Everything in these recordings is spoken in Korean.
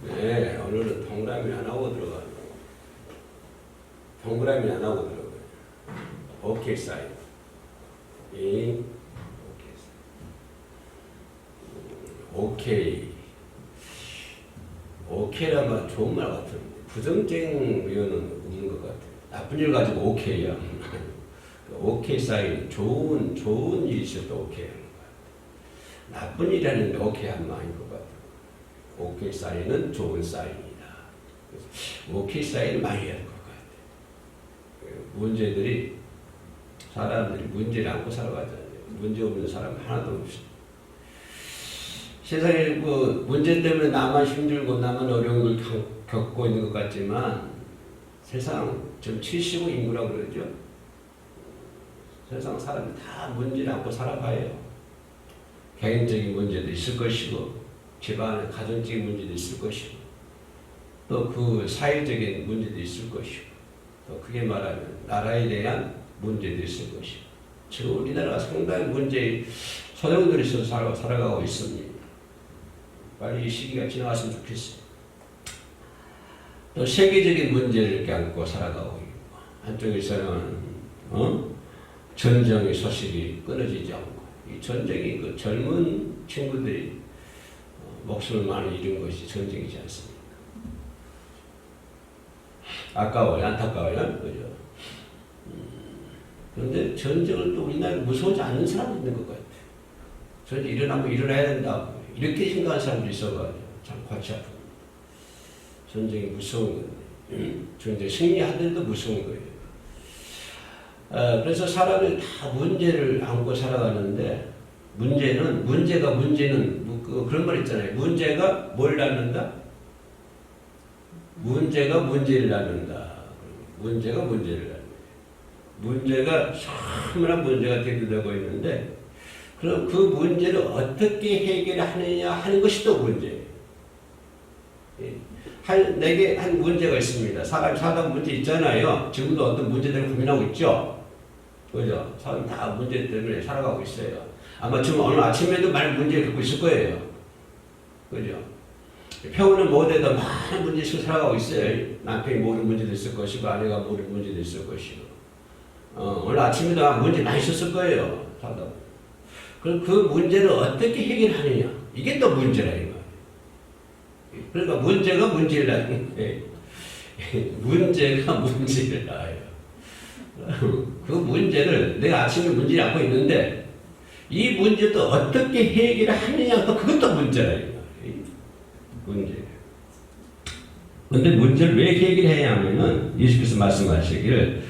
네, 오늘은 동그라미 안 하고 들어가요. 동그라미 안 하고 들어가요. 오케이 사인. 오케이. 오케이. 오케이란 말 좋은 말 같은데 부정적인 의견은 없는 것 같아요. 나쁜 일 가지고 오케이야. 오케이 사인 좋은 일이 있어도 오케이 하는 것 같아요. 나쁜 일이라는 게 오케이 하는 거 아닌 것 같아요. 오케이 사인은 좋은 사인이다. 그래서 오케이 사인을 많이 해야 할 것 같아요. 문제들이 사람들이 문제를 안고 살아가잖아요. 문제 없는 사람 하나도 없이. 세상에 그 문제 때문에 나만 힘들고 나만 어려운 걸 겪고 있는 것 같지만 세상 좀 70억 인구라고 그러죠. 세상 사람이 다 문제를 안고 살아가요. 개인적인 문제도 있을 것이고 집안의 가정적인 문제도 있을 것이고 또 그 사회적인 문제도 있을 것이고 또 크게 말하면 나라에 대한 문제도 있을 것이고 지금 우리나라가 상당히 문제의 소용돌이 있어서 살아가고 있습니다. 빨리 이 시기가 지나갔으면 좋겠어요. 또 세계적인 문제를 이렇게 안고 살아가고 있고 한쪽에서는 전쟁의 소식이 끊어지지 않고 이 전쟁이 그 젊은 친구들이 목숨을 많이 잃은 것이 전쟁이지 않습니까? 아까워요, 안타까워요, 그죠? 그런데 전쟁을 또 우리나라에 무서워하지 않는 사람도 있는 것 같아요. 전쟁 일어나면 일어나야 된다. 이렇게 생각하는 사람도 있어가지고 참 골치 아픕니다. 전쟁이 무서운 건데 전쟁 승리하더라도 무서운 거예요. 그래서 사람이 다 문제를 안고 살아가는데 문제는 그런 말 있잖아요. 문제가 뭘 낳는다? 문제가 문제를 낳는다. 문제가 문제를 낳는다. 문제가 참나 문제가 대두되고 있는데 그럼 그 문제를 어떻게 해결하느냐 하는 것이 또 문제예요. 내게 한 문제가 있습니다. 사람이 살다 문제 있잖아요. 지금도 어떤 문제들을 고민하고 있죠. 그죠? 사람 다 문제 때문에 살아가고 있어요. 아마 지금 오늘 아침에도 많은 문제를 겪고 있을 거예요. 그죠? 평소는 뭐래도 많은 문제 있고 살아가고 있어요. 남편이 모르는 문제도 있을 것이고 아내가 모르는 문제도 있을 것이고 오늘 아침에도 문제 많이 있었을 거예요. 살다 보면. 그럼 그 문제를 어떻게 해결하느냐. 이게 또 문제라 이거예요. 그러니까 문제가 문제를 낳는데 문제가 문제를 낳아요. 그 문제를 내가 아침에 문제를 안고 있는데 이 문제도 어떻게 해결하느냐 또 그것도 문제라 이거예요. 문제. 그런데 문제를 왜 해결해야 하면은 예수께서 말씀하시기를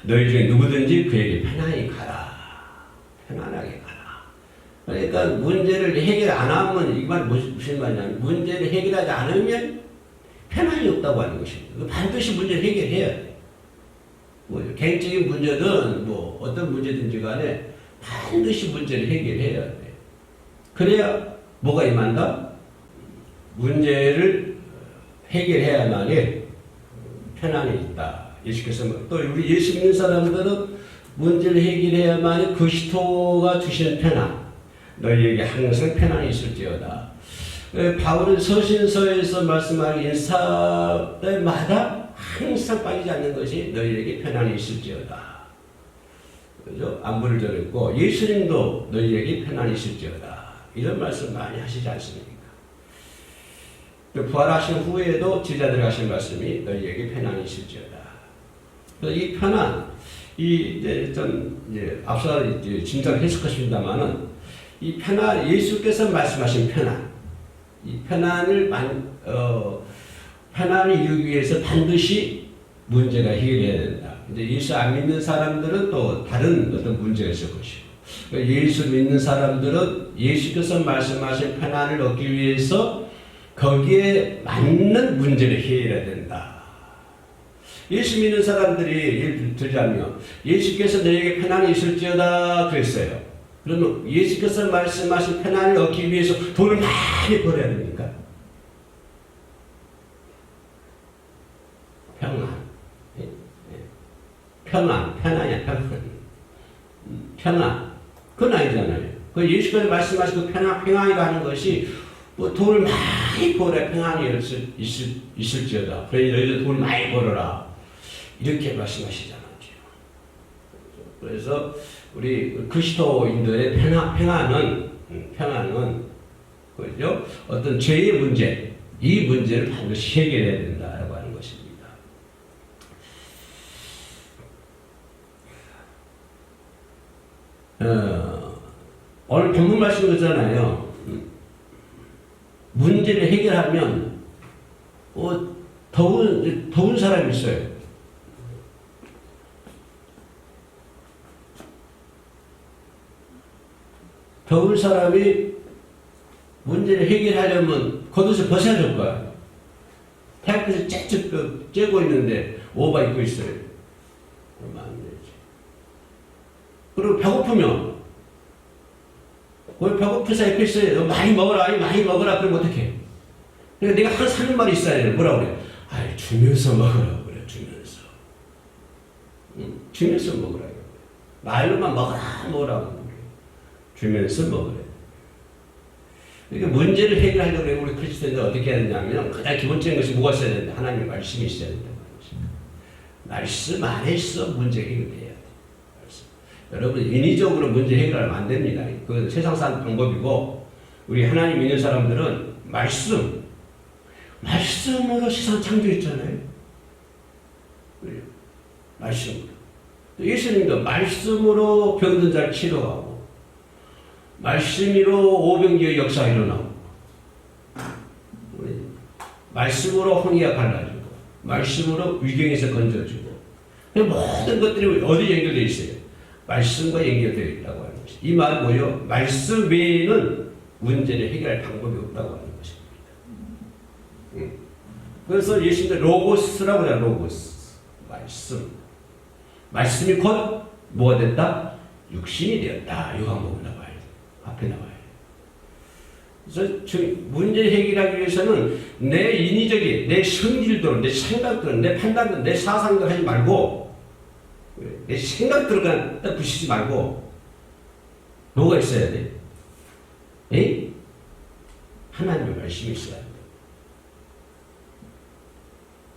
너희 중에 누구든지 그에게 편안히 가라. 편안하게 가라. 그러니까 문제를 해결 안 하면 이 말 무슨 말이냐면 문제를 해결하지 않으면 편안이 없다고 하는 것입니다. 반드시 문제를 해결해야 돼. 뭐 개인적인 문제든 뭐 어떤 문제든지 간에 반드시 문제를 해결해야 돼. 그래야 뭐가 임한다? 문제를 해결해야만이 편안이 있다. 예수께서 또 우리 예수 믿는 사람들은 문제를 해결해야만이 그리스도가 주시는 편안. 너희에게 항상 편안이 있을지어다. 바울은 서신서에서 말씀하는 인사 때마다 항상 빠지지 않는 것이 너희에게 편안이 있을지어다. 그죠? 안부를 전했고 예수님도 너희에게 편안이 있을지어다. 이런 말씀 많이 하시지 않습니까? 부활하신 후에도 제자들 하신 말씀이 너희에게 편안이 있을지어다. 이 편안, 앞서 진작에 해석했습니다만은 이 편안, 예수께서 말씀하신 편안, 이 편안을 이루기 위해서 반드시 문제가 해결해야 된다. 근데 예수 안 믿는 사람들은 또 다른 어떤 문제가 있을 것이고, 예수 믿는 사람들은 예수께서 말씀하신 편안을 얻기 위해서 거기에 맞는 문제를 해결해야 된다. 예수 믿는 사람들이 예를 들자면 예수께서 너에게 편안이 있을지어다 그랬어요. 그러면 예수께서 말씀하신 편안을 얻기 위해서 돈을 많이 벌어야 됩니까? 편안이야. 편안. 그건 아니잖아요. 그 예수께서 말씀하신 그 평안이라는 것이 뭐 돈을 많이 벌어야 평안이 있을지어다. 그러니 너희들 돈을 많이 벌어라. 이렇게 말씀하시잖아요. 그래서 우리 그리스도인들의 평안은 그죠? 어떤 죄의 문제, 이 문제를 반드시 해결해야 된다라고 하는 것입니다. 오늘 본문 말씀 그잖아요. 문제를 해결하면 더운 사람이 있어요. 더운 사람이 문제를 해결하려면 겉옷을 벗어야 될 거야. 태양빛을 쬐고 있는데 오바 입고 있어요. 그러면 안 되지. 그리고 배고프면 배고프사 입고 있어요. 너 많이 먹어라, 많이 먹어라. 그러면 어떡해? 그러니까 내가 항상 하는 말이 있어야 돼. 뭐라고 그래? 주면서 먹으라고 그래. 주면서 먹으라고. 말로만 먹으라고 그래. 주면서 먹으래. 그러니까 문제를 해결하려고 해서 우리 크리스천들 어떻게 해야 되냐면 가장 기본적인 것이 뭐가 있어야 되는데 하나님의 말씀이 있어야 된다는 것입니다. 말씀 안에서 문제 해결해야 돼. 여러분 인위적으로 문제 해결하면 안 됩니다. 그 세상 사는 방법이고 우리 하나님 믿는 사람들은 말씀으로 세상 창조했잖아요. 말씀으로. 예수님도 말씀으로 병든 자를 치료하고 말씀으로 오병기의 역사가 일어나고 말씀으로 홍해가 갈라지고 말씀으로 위경에서 건져주고 모든 것들이 어디 연결되어 있어요? 말씀과 연결되어 있다고 하는 것이. 이 말은 뭐예요? 말씀 외에는 문제를 해결할 방법이 없다고 하는 것입니다. 그래서 예수님은 로고스라고 해요. 로고스. 말씀이 곧 뭐가 됐다? 육신이 되었다. 요한복음 나와요. 앞에 나와요. 그래서 문제 해결하기 위해서는 내 인위적인, 내 성질대로, 내 생각대로, 내 판단대로, 내 사상대로 하지 말고 내 생각대로 그냥 딱 부시지 말고 뭐가 있어야 돼? 에? 하나님의 말씀이 있어야 돼.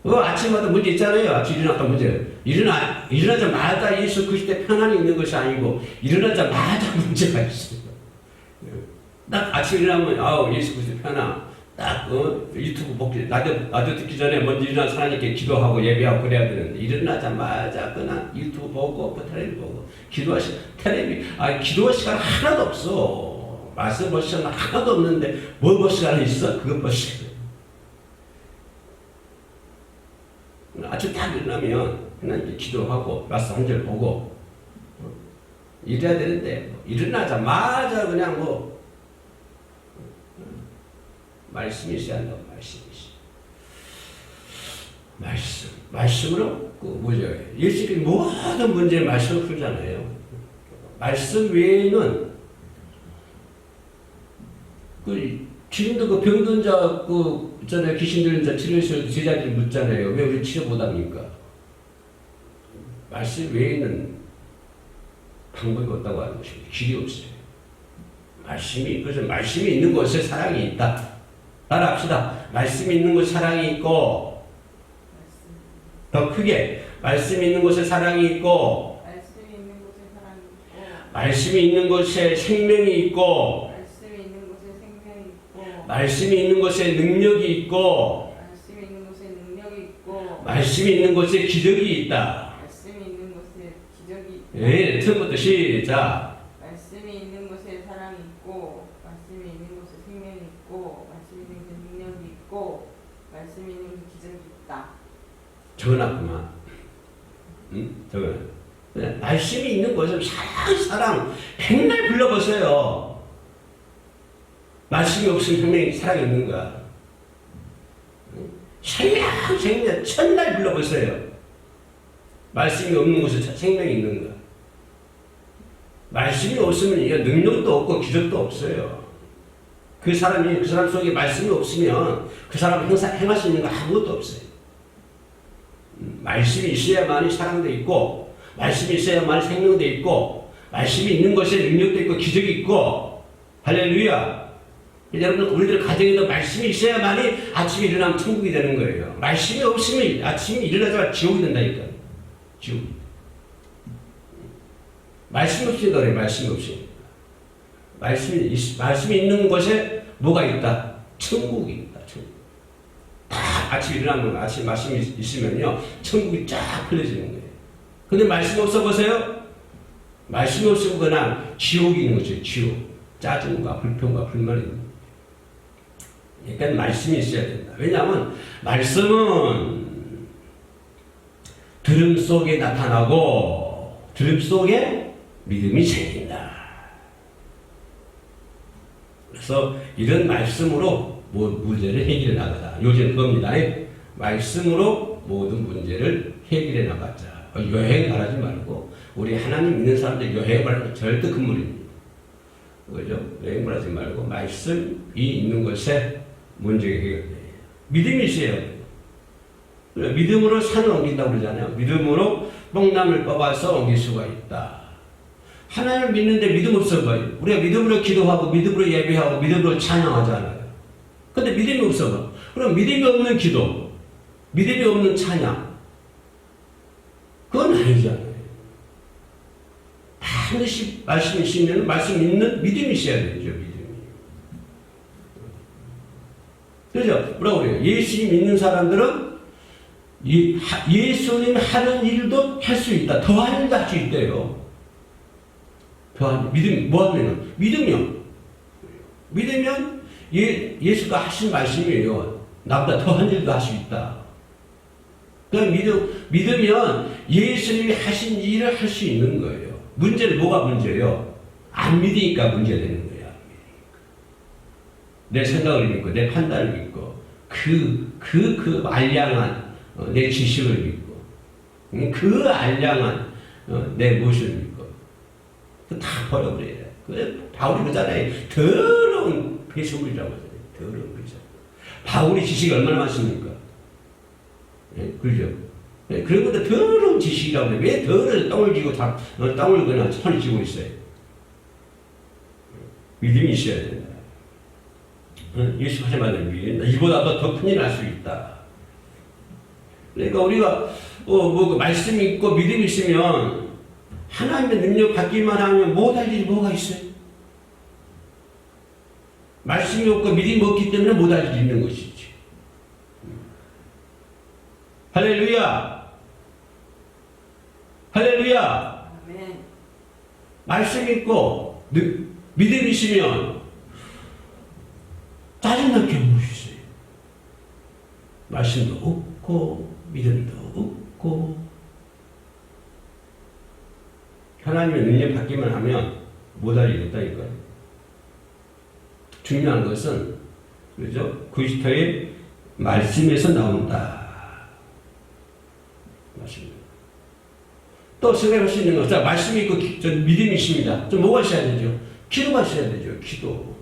아침마다 문제 있잖아요. 아침 일어났다 문제. 일어나자마자 예수 그리스도의 편안이 있는 것이 아니고 일어나자마자 문제가 있어요. 딱 아침 일어나면 예수 그리스도의 편안. 딱 유튜브 보기 나도 듣기 전에 먼저 일어나서 하나님께 기도하고 예배하고 그래야 되는데 일어나자마자 그냥 유튜브 보고 텔레비 보고 기도할 시간 하나도 없어. 말씀 볼 시간 하나도 없는데 뭘 볼 시간이 있어? 그것 볼 시간. 아주 딱 일어나면 그냥 이제 기도하고 말씀 한 절 보고 이래야 되는데 일어나자마자 그냥 말씀이 있어야 한다고. 말씀으로 예수님이 모든 문제를 말씀으로 풀잖아요. 말씀 외에는 지금도 병든 자 전에 귀신 들린 자 치료했을 때 제자들이 묻잖아요. 왜 우리 치료 못합니까? 말씀 외에는 방법이 없다고 하는 것입니다. 길이 없어요. 그래서 말씀이 있는 곳에 사랑이 있다. 따라합시다. 말씀이 있는 곳에 사랑이 있고 더 크게 말씀이 있는 곳에 사랑이 있고 말씀이 있는 곳에 생명이 있고 말씀이 있는 곳에 능력이 있고 말씀이 있는 곳에 기적이 있다. 네, 처음부터 시작. 말씀이 있는 곳에 사랑이 있고 말씀이 있는 곳에 생명이 있고 말씀이 있는 곳에 능력이 있고 말씀이 있는 곳에 기적이 있다. 적어놨구만. 적어놨. 말씀이 있는 곳에 사랑 백날 불러보세요. 말씀이 없으면 생명이 사랑이 없는 거야. 생명 천날 불러보세요. 말씀이 없는 곳에 생명이 있는 거야. 말씀이 없으면 이게 능력도 없고 기적도 없어요. 그 사람 속에 말씀이 없으면 그 사람 행할 수 있는 거 아무것도 없어요. 말씀이 있어야만이 사랑도 있고 말씀이 있어야만이 생명도 있고 말씀이 있는 것에 능력도 있고 기적이 있고 할렐루야. 여러분, 우리들 가정에도 말씀이 있어야만이 아침에 일어나면 천국이 되는 거예요. 말씀이 없으면 아침에 일어나자마자 지옥이 된다니까요. 지옥. 말씀이 없으니까 그래요. 말씀이 없으니까. 말씀이 있는 곳에 뭐가 있다? 천국이 있다. 천국. 딱 아침에 일어나면 아침 말씀이 있으면요. 천국이 쫙 흘려지는 거예요. 근데 말씀이 없어 보세요. 말씀이 없으면 그냥 지옥이 있는 거죠. 지옥. 짜증과 불평과 불만이 있는 거예요. 그러니까 말씀이 있어야 된다. 왜냐하면 말씀은 들음 속에 나타나고 들음 속에 믿음이 생긴다. 그래서 이런 말씀으로 문제를 해결해 나가자. 요즘 그겁니다. 말씀으로 모든 문제를 해결해 나가자. 여행 바라지 말고 우리 하나님 믿는 사람들 여행 바라는 절대 금물입니다. 그죠? 여행 바라지 말고 말씀이 있는 것에 문제가 해결돼요. 믿음이 있어야 돼요. 믿음으로 산을 옮긴다고 그러잖아요. 믿음으로 뽕나무를 뽑아서 옮길 수가 있다. 하나님을 믿는데 믿음 없어 봐요. 우리가 믿음으로 기도하고 믿음으로 예배하고 믿음으로 찬양하잖아요. 근데 믿음이 없어 봐. 그럼 믿음이 없는 기도, 믿음이 없는 찬양, 그건 아니잖아요. 반드시 말씀이 있으면 말씀 있는 믿음이 있어야 되죠. 믿음이. 그렇죠? 뭐라고 그래요? 예수님 믿는 사람들은 예수님 하는 일도 할 수 있다. 더한 일도 할 수 있대요. 더한 믿음, 뭐 하면? 믿으면. 믿으면 예수가 하신 말씀이에요. 나보다 더한 일도 할 수 있다. 그러니까 믿으면 예수님이 하신 일을 할 수 있는 거예요. 문제는 뭐가 문제예요? 안 믿으니까 문제가 되는 거야. 내 생각을 믿고, 내 판단을 믿고, 알량한 내 지식을 믿고, 그 알량한 내 모습을 믿고, 다 버려버려야 돼. 바울이 그러잖아요. 더러운 배설물이라고 하잖아요. 더러운 배설물. 바울이 지식이 얼마나 많습니까? 네, 그죠? 네, 그런 것도 더러운 지식이라고 해요. 왜 더러운 똥을 쥐고 똥을 그냥 손에 쥐고 있어요? 믿음이 있어야 된다. 예수 하자마자 믿는다. 이보다도 더 큰일 날 수 있다. 그러니까 우리가 그 말씀이 있고 믿음이 있으면 하나님의 능력 받기만 하면 못할 일이 뭐가 있어요? 말씀이 없고 믿음이 없기 때문에 못할 일이 있는 것이지. 할렐루야! 할렐루야! 아멘. 말씀이 있고 믿음이 있으면 짜증날 게 무엇이 있어요? 말씀도 없고 믿음도 없고 하나님의 능력 받기만 하면 못할 일이 없다니까요. 중요한 것은 그렇죠? 그리스도의 말씀에서 나온다. 맞습니다. 또 생각할 수 있는 것, 자, 말씀이 있고 믿음이 있습니다. 좀 뭐가 있어야 되죠? 기도가 있어야 되죠. 기도.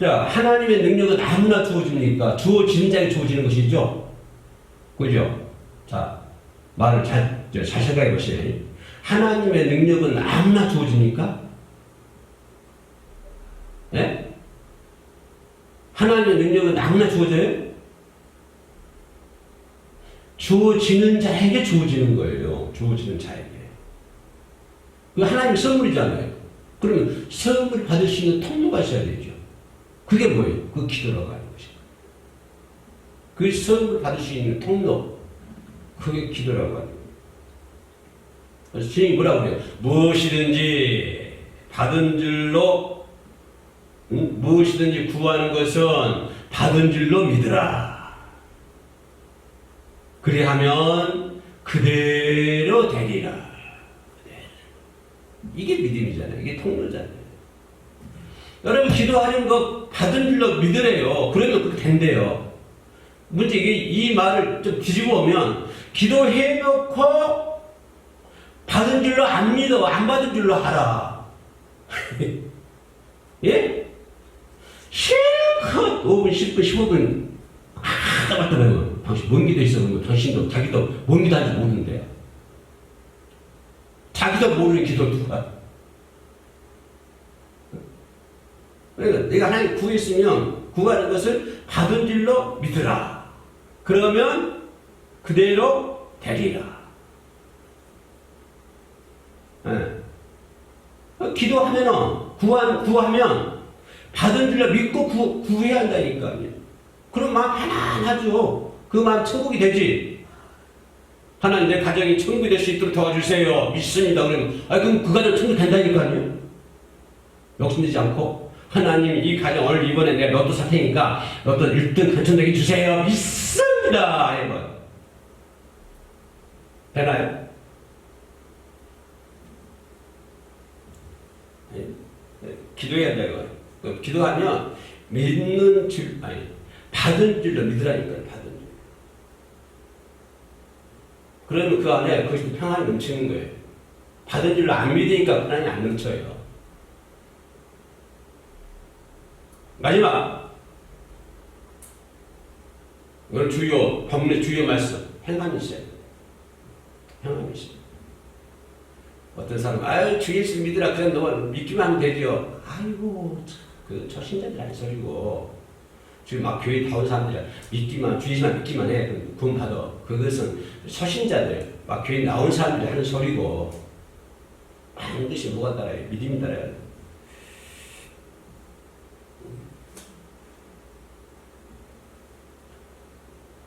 자, 하나님의 능력은 아무나 주어집니까? 주어지는 자에게 주어지는 것이죠. 그죠? 자, 말을 잘 생각해 보세요. 하나님의 능력은 아무나 주어집니까? 예? 하나님의 능력은 아무나 주어져요? 주어지는 자에게 주어지는 거예요. 주어지는 자에게. 그 하나님의 선물이잖아요. 그러면 선물 받을 수 있는 통로가 있어야 되죠. 그게 뭐예요? 그 기도라고 하는 것이에요. 그 선물 받을 수 있는 통로. 그게 기도라고 하는 거예요. 그래서 주님이 뭐라고 그래요? 무엇이든지 받은 줄로, 무엇이든지 구하는 것은 받은 줄로 믿으라. 그리하면 그대로 되리라. 이게 믿음이잖아요. 이게 통로잖아요. 여러분 기도하는 거 받은 줄로 믿으래요. 그러면 그렇게 된대요. 문제 이 말을 좀 뒤집어 보면 기도해놓고 받은 줄로 안 믿어. 안 받은 줄로 알아. 예? 실컷 5분, 10분, 15분 하다 갔다 보면 당신 뭔 기도 있어? 그러면 당신도 자기도 뭔 기도 하는지 모르는데요. 자기도 모르는 기도 누가? 그러니까 내가 하나님 구했으면 구하는 것을 받은 줄로 믿으라. 그러면 그대로 되리라. 네. 기도하면은 구하면 받은 줄로 믿고 구해야 한다니까요. 그럼 마음 편안하죠. 그 마음 천국이 되지. 하나님 내 가정이 천국이 될 수 있도록 도와주세요. 믿습니다. 그러면 그럼 그 가정 천국 된다니까요. 욕심내지 않고 하나님 이 가정 오늘 이번에 내가 로또 살 테니까 로또 1등 당첨되게 주세요. 믿습니다. 해봐요. 되나요? 기도해야 돼요. 기도하면 믿는 줄, 받은 줄로 믿으라니까요. 받은 줄. 그러면 그 안에 그것이 평안이 넘치는 거예요. 받은 줄로 안 믿으니까 평안이 안 넘쳐요. 마지막. 오늘 주요, 본문의 주요 말씀. 행함이 있어요. 행함이 있어요. 어떤 사람은, 주 예수 믿으라. 그냥 너 믿기만 하면 되죠. 아이고, 저 신자들 하는 소리고. 지금 막 교회 다 온 사람들이 믿기만, 주 예수만 믿기만 해. 그럼 구원 받아. 그것은 초신자들, 막 교회 나온 사람들이 하는 소리고. 반드시 뭐가 따라요? 믿음이 따라야 돼.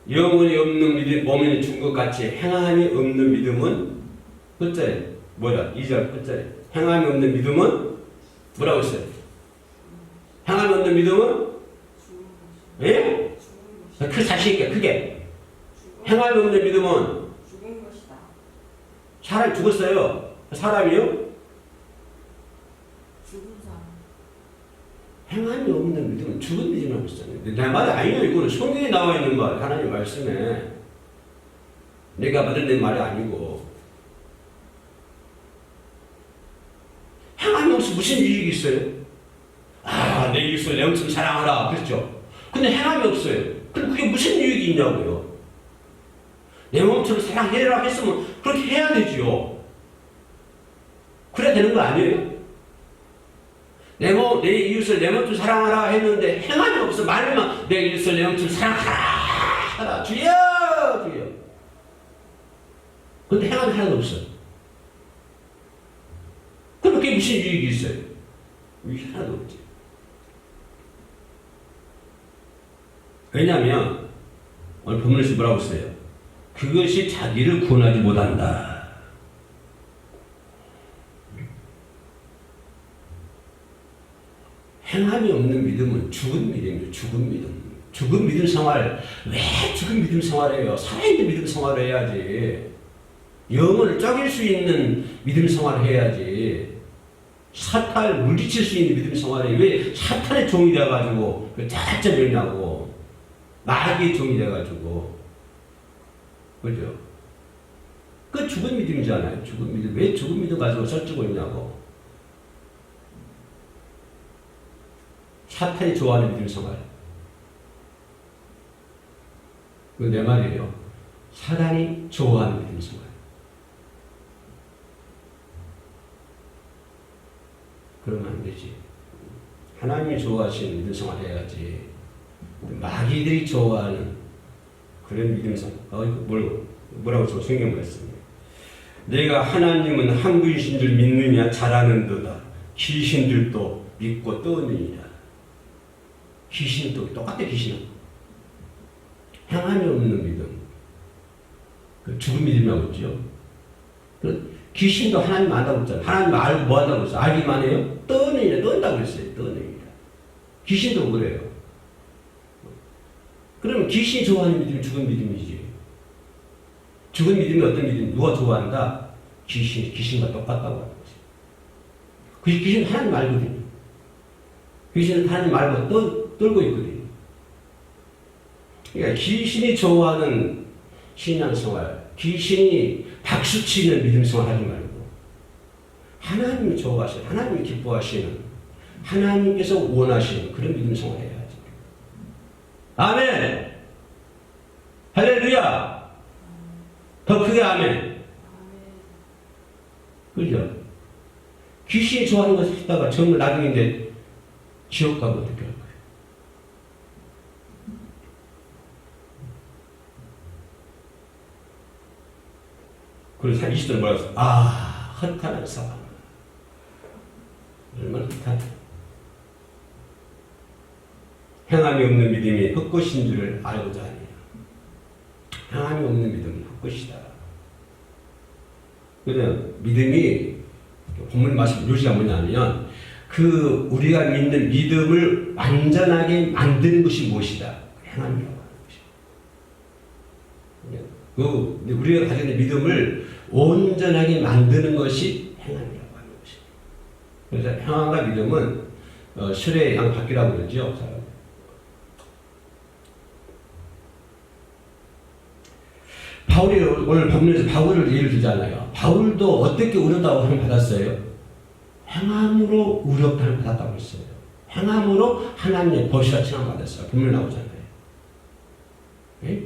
영혼이 없는 믿음, 몸이 죽은 것 같이 행함이 없는 믿음은 끝자리. 뭐야? 2절 끝자리. 행함이 없는 믿음은 뭐라고 했어요? 행함이 없는 믿음은? 예? 그 자신 있게 크게. 행함이 없는 믿음은? 죽은 것이다. 사람이 죽었어요. 사람이요? 죽은 사람. 행함이 없는 믿음은 죽은 믿음이라고 했잖아요. 내 말이 아니에요. 이거는 성경에 나와 있는 말, 하나님 말씀에. 내가 받은 내 말이 아니고. 행함이 없이 무슨 유익이 있어요? 내 이웃을 내 엄청 사랑하라. 그렇죠? 근데 행함이 없어요. 그럼 그게 무슨 유익이 있냐고요? 내 몸처럼 사랑해라 했으면 그렇게 해야 되지요. 그래야 되는 거 아니에요? 내 이웃을 내 몸처럼 사랑하라 했는데 행함이 없어. 말만 내 이웃을 내 몸처럼 사랑하라 하라. 주여 주여. 근데 행함이 하나도 없어. 그럼 그게 무슨 유익이 있어요? 유익이 하나도 없지. 왜냐하면 오늘 본문에서 뭐라고 했어요? 그것이 자기를 구원하지 못한다. 행함이 없는 믿음은 죽은 믿음이에요. 죽은 믿음. 죽은 믿음 생활. 왜 죽은 믿음 생활해요? 살아있는 믿음 생활을 해야지. 영혼을 쪼갤 수 있는 믿음 생활을 해야지. 사탄을 물리칠 수 있는 믿음 생활을 해. 왜 사탄의 종이 되어가지고 짜증 내냐고. 마귀의 종이 돼가지고. 그죠? 그 죽은 믿음이잖아요. 죽은 믿음. 왜 죽은 믿음 가지고 설치고 있냐고. 사탄이 좋아하는 믿음 생활. 그거 내 말이에요. 사탄이 좋아하는 믿음 생활. 그러면 안 되지. 하나님이 좋아하시는 믿음 생활 해야지. 마귀들이 좋아하는 그런 믿음 생활. 뭐라고 저 성경 말씀이에요. 내가 하나님은 한 분이신 줄 믿느냐 잘하는도다. 귀신들도 믿고 떠느니라. 귀신도 똑같아. 귀신은 행함이 없는 믿음. 그 죽은 믿음이라고 했죠. 귀신도 하나님 안다고 했잖아요. 하나님 알고 뭐 한다고 했어요? 알기만 해요? 떠느니라. 떤다고 했어요. 떠느니라. 귀신도 그래요. 그러면 귀신이 좋아하는 믿음이 죽은 믿음이지. 죽은 믿음이 어떤 믿음? 누가 좋아한다? 귀신과 똑같다고 하는 거지. 그 귀신은 하나님 알거든요. 귀신은 하나님 알고 떨고 있거든요. 그러니까 귀신이 좋아하는 신앙생활, 귀신이 박수치는 믿음생활 하지 말고 하나님이 좋아하시는, 하나님이 기뻐하시는, 하나님께서 원하시는 그런 믿음생활 해야지. 아멘! 할렐루야! 더 크게 아멘! 그죠? 귀신이 좋아하는 것을 했다가 정말 나중에 이제 지옥 가면 어떻게 할 거예요? 그래서 20절 뭐라고 했어요? 헛하는 사람. 얼마나 헛하냐. 행함이 없는 믿음이 헛것인 줄을 알고자 하니. 행함이 없는 믿음은 헛것이다. 그냥 믿음이 본문 말씀 요지가 뭐냐면 그 우리가 믿는 믿음을 완전하게 만드는 것이 무엇이다? 행함이라고 하는 것이다. 그 우리가 가지고 있는 믿음을 온전하게 만드는 것이 행함이라고 하는 것이다. 그래서 행함과 믿음은 실의 양바퀴라고 그러죠. 바울이 오늘 본문에서 바울을 예를 들잖아요. 바울도 어떻게 의롭다고 받았어요? 행함으로 의롭다를 받았다고 했어요. 행함으로 하나님의 벗이라 칭함받았어요. 본문에 나오잖아요. 예?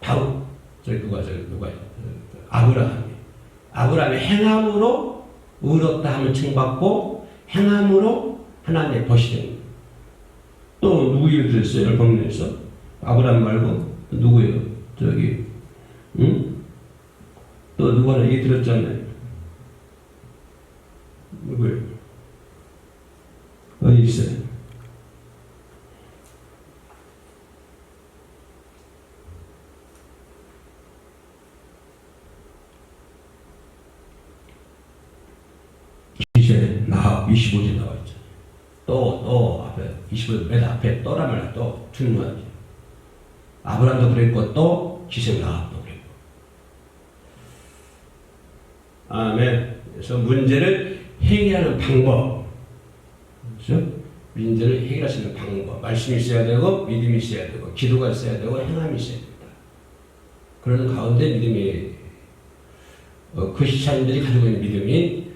바울, 누가요? 아브라함이 행함으로 의롭다 함을 칭받고 행함으로 하나님의 벗이 된 거예요. 또 누구 예를 들었어요? 본문에서 아브라함 말고 누구예요? 또 누가 얘기 들었잖아요. 누구예요? 어디 있어요? 이제 나합 25절 나와 있죠. 또 앞에 25절 맨 앞에 또란 말이야. 또 중요하지. 아브라함도 그랬고 또 기생 나합도 그랬고. 아멘. 그래서 문제를 해결하는 방법, 그렇죠? 문제를 해결할 수 있는 방법, 말씀이 있어야 되고 믿음이 있어야 되고 기도가 있어야 되고 행함이 있어야 된다. 그러는 가운데 믿음이 크리스찬들이 가지고 있는 믿음이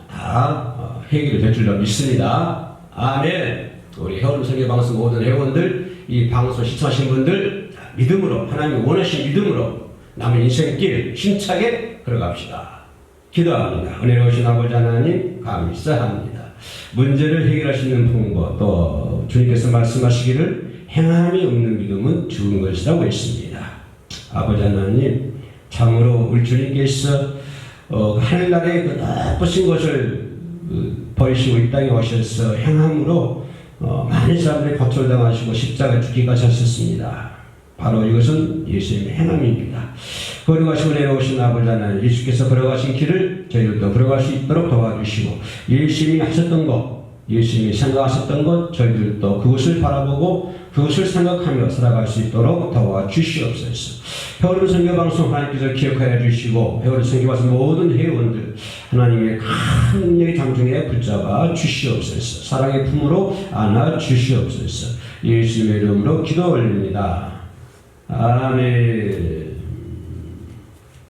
다 해결이 될 줄로 믿습니다. 아멘. 우리 헤어른 성경 방송 모든 회원들, 이 방송 시청하신 분들 믿음으로 하나님이 원하신 믿음으로 남은 인생길 힘차게 걸어갑시다. 기도합니다. 은혜로우신 아버지 하나님 감사합니다. 문제를 해결할 수 있는 방법, 또 주님께서 말씀하시기를 행함이 없는 믿음은 죽은 것이라고 했습니다. 아버지 하나님 참으로 우리 주님께서 하늘나라의 그 나쁘신 것을 버리시고 이 땅에 오셔서 행함으로 많은 사람들이 고초를 당하시고 십자가에 죽기까지 하셨습니다. 바로 이것은 예수님의 행함입니다. 걸어가시고 내려오신 아버지 하나님, 예수께서 걸어가신 길을 저희들도 걸어갈 수 있도록 도와주시고 예수님이 하셨던 것, 예수님이 생각하셨던 것 저희들도 그것을 바라보고 그것을 생각하며 살아갈 수 있도록 도와주시옵소서. 헤어른 선교방송 하나님께서 기억하여 주시고 헤어른 선교방송 모든 회원들 하나님의 큰 능력의 장중에 붙잡아 주시옵소서. 사랑의 품으로 안아 주시옵소서. 예수님의 이름으로 기도 올립니다. 아멘.